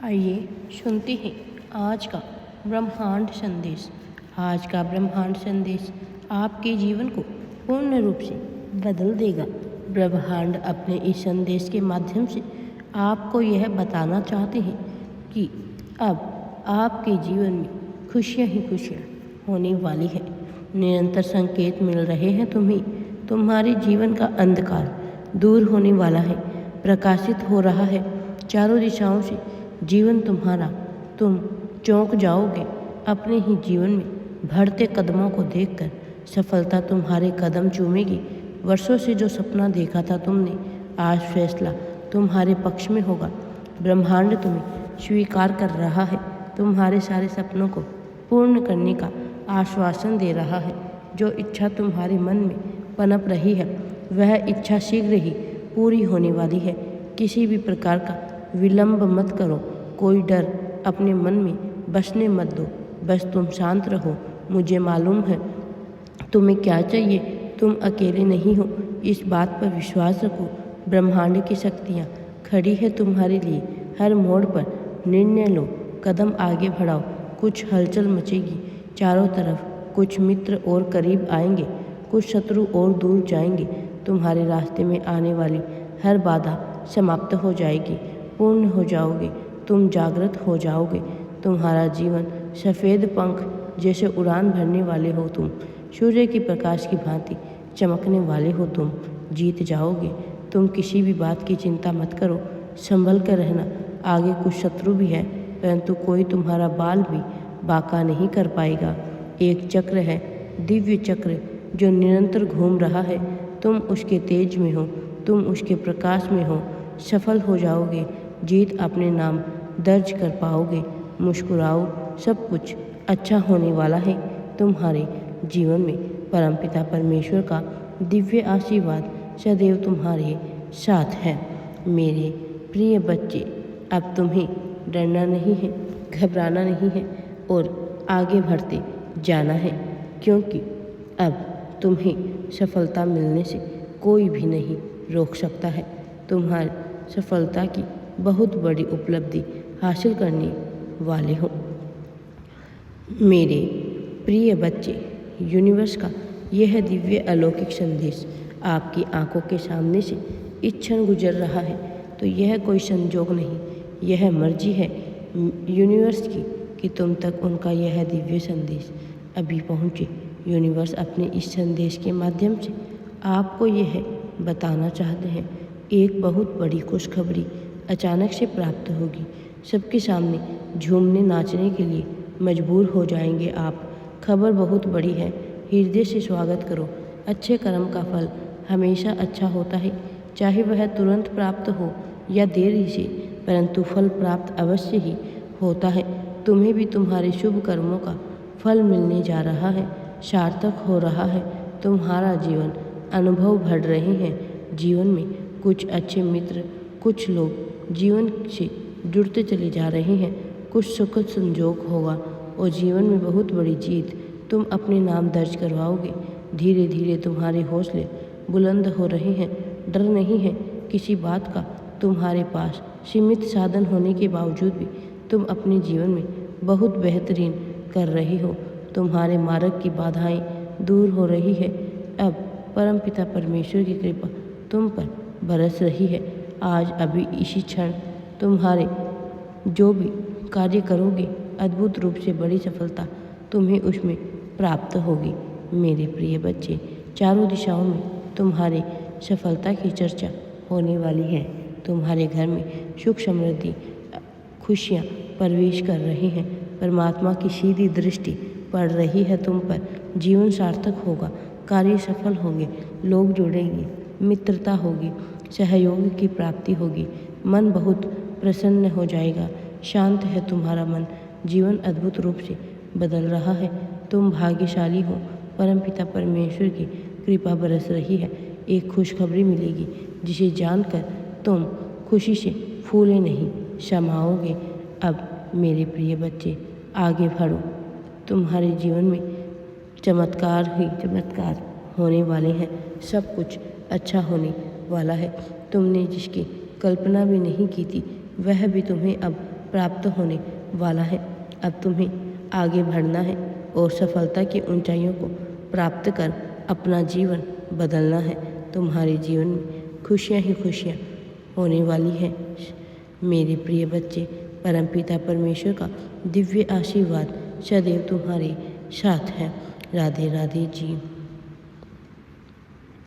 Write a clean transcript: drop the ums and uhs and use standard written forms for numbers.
आइए सुनते हैं आज का ब्रह्मांड संदेश। आज का ब्रह्मांड संदेश आपके जीवन को पूर्ण रूप से बदल देगा। ब्रह्मांड अपने इस संदेश के माध्यम से आपको यह बताना चाहते हैं कि अब आपके जीवन में खुशियाँ ही खुशियाँ होने वाली है। निरंतर संकेत मिल रहे हैं तुम्हें। तुम्हारे जीवन का अंधकार दूर होने वाला है, प्रकाशित हो रहा है चारों दिशाओं से जीवन तुम्हारा। तुम चौंक जाओगे अपने ही जीवन में बढ़ते कदमों को देखकर। सफलता तुम्हारे कदम चूमेगी। वर्षों से जो सपना देखा था तुमने, आज फैसला तुम्हारे पक्ष में होगा। ब्रह्मांड तुम्हें स्वीकार कर रहा है, तुम्हारे सारे सपनों को पूर्ण करने का आश्वासन दे रहा है। जो इच्छा तुम्हारे मन में पनप रही है, वह इच्छा शीघ्र ही पूरी होने वाली है। किसी भी प्रकार का विलंब मत करो, कोई डर अपने मन में बसने मत दो। बस तुम शांत रहो। मुझे मालूम है तुम्हें क्या चाहिए। तुम अकेले नहीं हो, इस बात पर विश्वास रखो। ब्रह्मांड की शक्तियाँ खड़ी है तुम्हारे लिए। हर मोड़ पर निर्णय लो, कदम आगे बढ़ाओ। कुछ हलचल मचेगी चारों तरफ। कुछ मित्र और करीब आएंगे, कुछ शत्रु और दूर जाएंगे। तुम्हारे रास्ते में आने वाली हर बाधा समाप्त हो जाएगी, पूर्ण हो जाओगे। तुम जागृत हो जाओगे। तुम्हारा जीवन सफ़ेद पंख जैसे उड़ान भरने वाले हो तुम। सूर्य की प्रकाश की भांति चमकने वाले हो तुम। जीत जाओगे। तुम किसी भी बात की चिंता मत करो, संभल कर रहना। आगे कुछ शत्रु भी है, परंतु कोई तुम्हारा बाल भी बांका नहीं कर पाएगा। एक चक्र है, दिव्य चक्र, जो निरंतर घूम रहा है। तुम उसके तेज में हो, तुम उसके प्रकाश में हो। सफल हो जाओगे, जीत अपने नाम दर्ज कर पाओगे। मुस्कुराओ, सब कुछ अच्छा होने वाला है। तुम्हारे जीवन में परमपिता परमेश्वर का दिव्य आशीर्वाद सदैव तुम्हारे साथ है। मेरे प्रिय बच्चे, अब तुम्हें डरना नहीं है, घबराना नहीं है और आगे बढ़ते जाना है, क्योंकि अब तुम्हें सफलता मिलने से कोई भी नहीं रोक सकता है। तुम्हारी सफलता की बहुत बड़ी उपलब्धि हासिल करने वाले हो। मेरे प्रिय बच्चे, यूनिवर्स का यह दिव्य अलौकिक संदेश आपकी आंखों के सामने से इस क्षण गुजर रहा है, तो यह कोई संजोग नहीं, यह मर्जी है यूनिवर्स की कि तुम तक उनका यह दिव्य संदेश अभी पहुँचे। यूनिवर्स अपने इस संदेश के माध्यम से आपको यह बताना चाहते हैं, एक बहुत बड़ी खुशखबरी अचानक से प्राप्त होगी। सबके सामने झूमने नाचने के लिए मजबूर हो जाएंगे आप। खबर बहुत बड़ी है, हृदय से स्वागत करो। अच्छे कर्म का फल हमेशा अच्छा होता है, चाहे वह तुरंत प्राप्त हो या देरी से, परंतु फल प्राप्त अवश्य ही होता है। तुम्हें भी तुम्हारे शुभ कर्मों का फल मिलने जा रहा है, सार्थक हो रहा है। तुम्हारा जीवन अनुभव बढ़ रहे हैं। जीवन में कुछ अच्छे मित्र, कुछ लोग जीवन से जुड़ते चले जा रहे हैं। कुछ सुखद संजोग होगा और जीवन में बहुत बड़ी जीत तुम अपने नाम दर्ज करवाओगे। धीरे धीरे तुम्हारे हौसले बुलंद हो रहे हैं। डर नहीं है किसी बात का। तुम्हारे पास सीमित साधन होने के बावजूद भी तुम अपने जीवन में बहुत बेहतरीन कर रही हो। तुम्हारे मार्ग की बाधाएं दूर हो रही है। अब परमपिता परमेश्वर की कृपा तुम पर बरस रही है। आज अभी इसी क्षण तुम्हारे जो भी कार्य करोगे, अद्भुत रूप से बड़ी सफलता तुम्हें उसमें प्राप्त होगी। मेरे प्रिय बच्चे, चारों दिशाओं में तुम्हारे सफलता की चर्चा होने वाली है। तुम्हारे घर में सुख समृद्धि खुशियाँ प्रवेश कर रही हैं। परमात्मा की सीधी दृष्टि पड़ रही है तुम पर। जीवन सार्थक होगा, कार्य सफल होंगे, लोग जुड़ेंगे, मित्रता होगी, सहयोग की प्राप्ति होगी। मन बहुत प्रसन्न हो जाएगा। शांत है तुम्हारा मन। जीवन अद्भुत रूप से बदल रहा है। तुम भाग्यशाली हो। परमपिता परमेश्वर की कृपा बरस रही है। एक खुशखबरी मिलेगी जिसे जानकर तुम खुशी से फूले नहीं समाओगे। अब मेरे प्रिय बच्चे, आगे बढ़ो। तुम्हारे जीवन में चमत्कार ही चमत्कार होने वाले हैं। सब कुछ अच्छा होने वाला है। तुमने जिसकी कल्पना भी नहीं की थी, वह भी तुम्हें अब प्राप्त होने वाला है। अब तुम्हें आगे बढ़ना है और सफलता की ऊंचाइयों को प्राप्त कर अपना जीवन बदलना है। तुम्हारे जीवन में खुशियाँ ही खुशियाँ होने वाली है। मेरे प्रिय बच्चे, परमपिता परमेश्वर का दिव्य आशीर्वाद सदैव तुम्हारे साथ है। राधे राधे जी।